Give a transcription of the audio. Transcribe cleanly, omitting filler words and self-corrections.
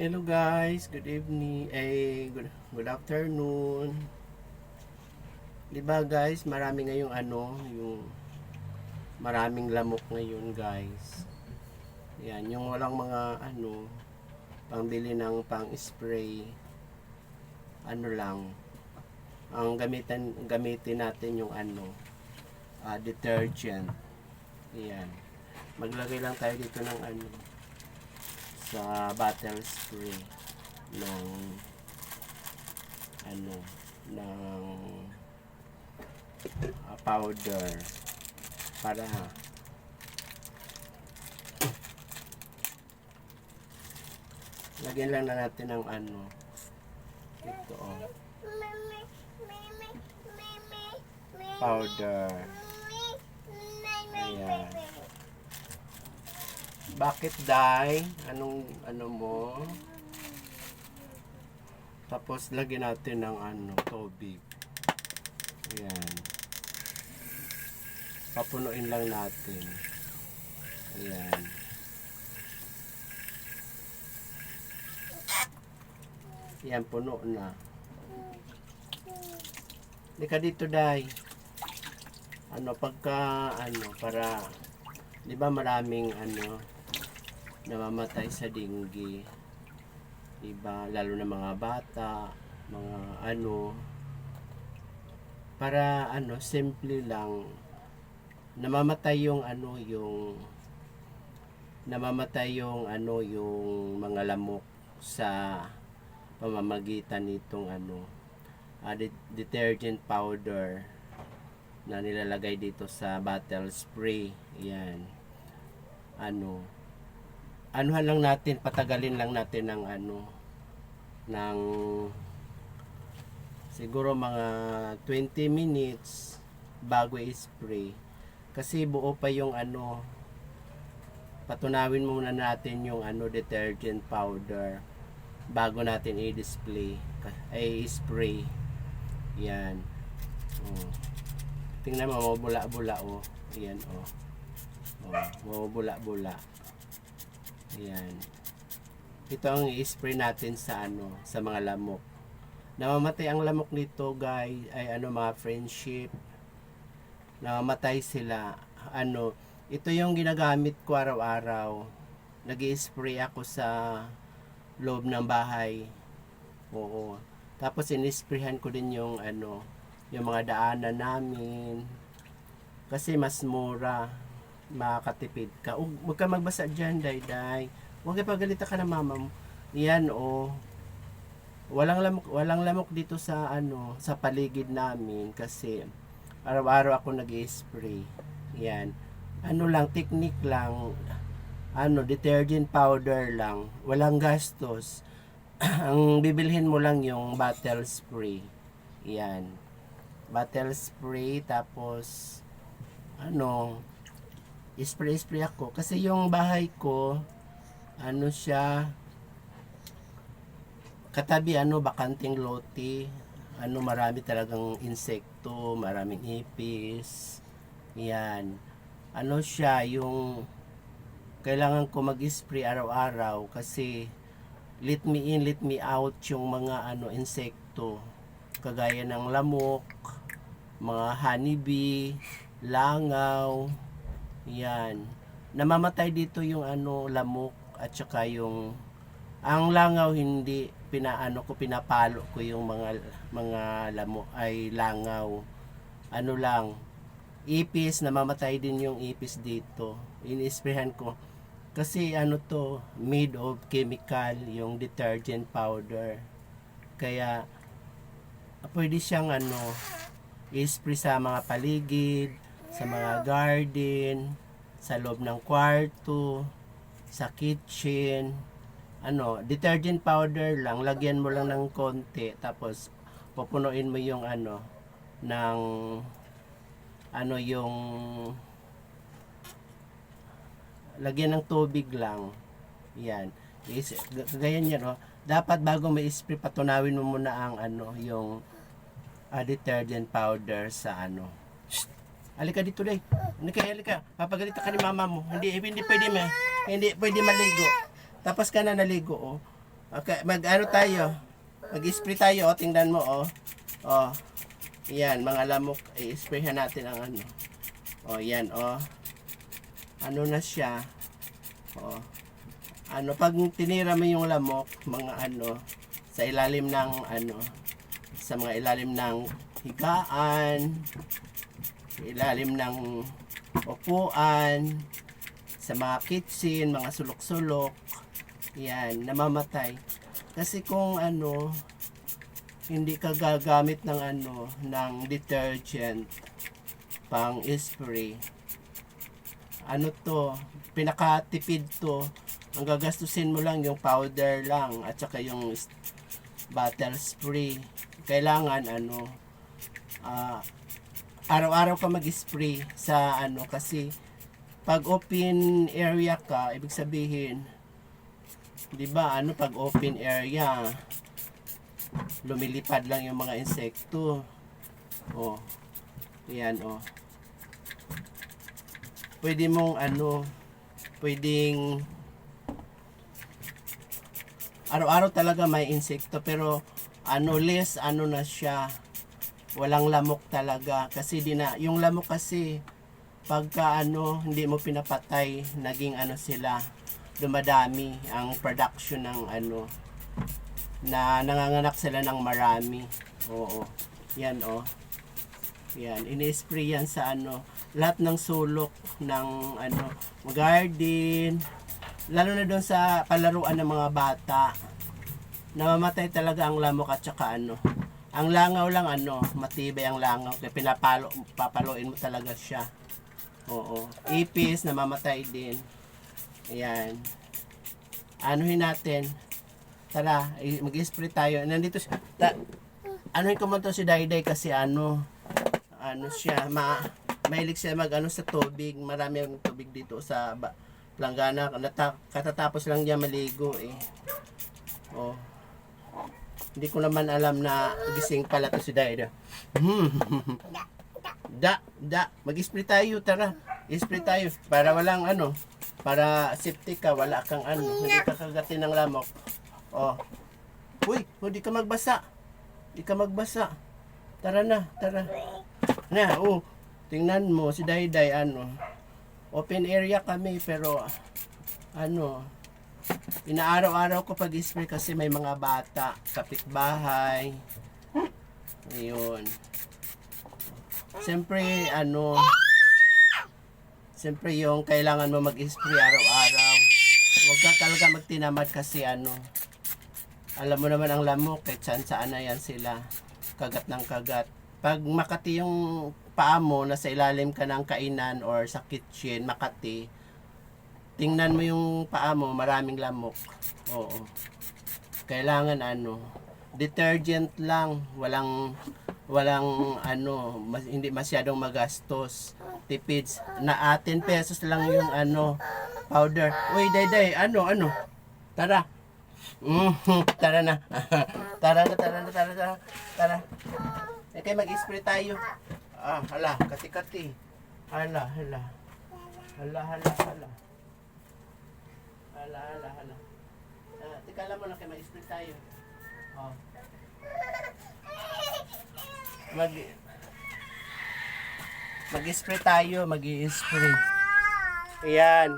Hello guys, good evening, good afternoon. 'Di ba guys, marami ngayong yung maraming lamok ngayon guys. Yan, yung walang mga pangbili ng pang-spray, lang. Ang gamitin natin yung detergent. Yan. Maglagay lang tayo dito ng sa bottle spray ng ng powder para lagyan lang na natin ng ito powder. Ayan. Bakit dai? Anong mo? Tapos lagyan natin ng tubig. Ayan. Papunuin lang natin. Ayan. Ayan, puno na. Lika dito, dai. Para, di ba maraming namamatay sa dengue. Diba? Lalo na mga bata, mga para simple lang namamatay yung yung mga lamok sa pamamagitan nitong detergent powder na nilalagay dito sa bottle spray. Yan. Anuhan lang natin, patagalin lang natin ng siguro mga 20 minutes bago i-spray. Kasi buo pa yung patunawin muna natin yung detergent powder bago natin i-display ay i-spray. Yan. Tingnan mo, mabula-bula Ayan mabula-bula. Ayan. Ito ang i-spray natin sa sa mga lamok. Namamatay ang lamok nito, guys, ay mga friendship. Namamatay sila. Ito yung ginagamit ko araw-araw. Nag-i-spray ako sa loob ng bahay. Oo. Tapos in-sprayhan ko din yung yung mga daanan namin. Kasi mas mura, makakatipid ka. Huwag ka magbasa dyan, day. Huwag ka pagalita ka na mama mo. Yan, walang lamok dito sa sa paligid namin kasi araw-araw ako nag-i-spray. Yan. Lang, technique lang. Detergent powder lang. Walang gastos. Ang bibilhin mo lang yung bottle spray. Yan. Bottle spray, tapos spray ako kasi yung bahay ko siya katabi bakanting lote, marami talagang insekto, maraming ipis. Yan, siya yung kailangan ko mag-spray araw-araw kasi let me in, let me out yung mga insekto kagaya ng lamok, mga honeybee, langaw. Yan. Namamatay dito yung lamok at saka yung ang langaw hindi pinapalo ko yung mga lamok ay langaw. Lang, ipis, namamatay din yung ipis dito. Ini-sprayhan ko kasi to made of chemical yung detergent powder. Kaya pwede siyang i-spray sa mga paligid, sa mga garden, sa loob ng kwarto, sa kitchen. Detergent powder lang, lagyan mo lang ng konti, tapos pupunuin mo yung ng yung lagyan ng tubig lang. Yan. Ganyan yan, Dapat bago may spray, patunawin mo muna ang yung detergent powder sa Halika dito, day. Halika. Papagalita ka ni mama mo. Hindi pwede maligo. Tapos ka na naligo, Okay, mag-ano tayo? Mag-spray tayo, oh. Tingnan mo, oh. Oh. Yan, mga lamok. I-sprayhan natin ang ano. Oh, yan, oh. Ano na siya? Oh. Ano, pag tinira mo yung lamok, mga ano, sa ilalim ng ano, sa mga ilalim ng higaan, sa ilalim ng upuan, sa mga kitchen, mga sulok-sulok, yan, namamatay. Kasi kung ano, hindi ka gagamit ng ano, ng detergent pang spray, ano to, pinakatipid to. Ang gagastusin mo lang yung powder lang at saka yung bottle spray. Kailangan ano, araw-araw ka mag-spray sa ano, kasi pag open area ka, ibig sabihin, 'di ba, ano, pag open area, lumilipad lang yung mga insekto. Oh. Yan, oh. Pwede mong ano, pwedeng araw-araw talaga may insekto, pero ano, less ano na siya, walang lamok talaga, kasi yung lamok kasi pagka ano hindi mo pinapatay, naging ano sila, dumadami ang production ng ano, na nanganganak sila ng marami. Oo, yan, oh. Yan, ini-spray yan sa ano, lahat ng sulok ng ano, garden, lalo na doon sa palaruan ng mga bata. Namamatay talaga ang lamok at saka ano. Ang langaw lang ano, matibay ang langaw. Kaya papaluin mo talaga siya. Oo. Ipis, namamatay din. Ayan. Anuhin natin. Tara, mag-spray tayo. Nandito siya. Anuhin ko man to si Dayday kasi ano siya, mahilig siya mag ano sa tubig. Marami ang tubig dito sa langgana. Katatapos lang niya maligo eh. Oh. Hindi ko naman alam na gising pala to si Dayday. Mag-spray tayo, tara. I-spray tayo para walang ano, para safety ka, wala kang ano, hindi ka kagatin ng lamok. Oh. Uy, hindi ka magbasa. Hindi ka magbasa. Tara na, tara. Na, oh. Tingnan mo si Dayday ano. Open area kami pero ano, inaaraw-araw ko pag-spray kasi may mga bata, kapitbahay. Ayun. Siyempre ano, siyempre yung kailangan mo mag-spray araw-araw. Huwag ka talaga magtinamad kasi ano, alam mo naman ang lamok, kahit saan na yan sila, kagat ng kagat. Pag makati yung paa mo, nasa ilalim ka ng kainan or sa kitchen, makati, tingnan mo yung paa mo, maraming lamok. Oo. Kailangan ano, detergent lang, walang ano, hindi masyadong magastos. Tipid na 10 pesos lang yung ano, powder. Uy, Dayday, ano? Tara. Tara na. Tara. Okay, mag-spray tayo. Hala, kati-kati. Hala. Teka lang muna, kayo mag-spray tayo. Oh. Mag-spray tayo, mag-spray. Ayan.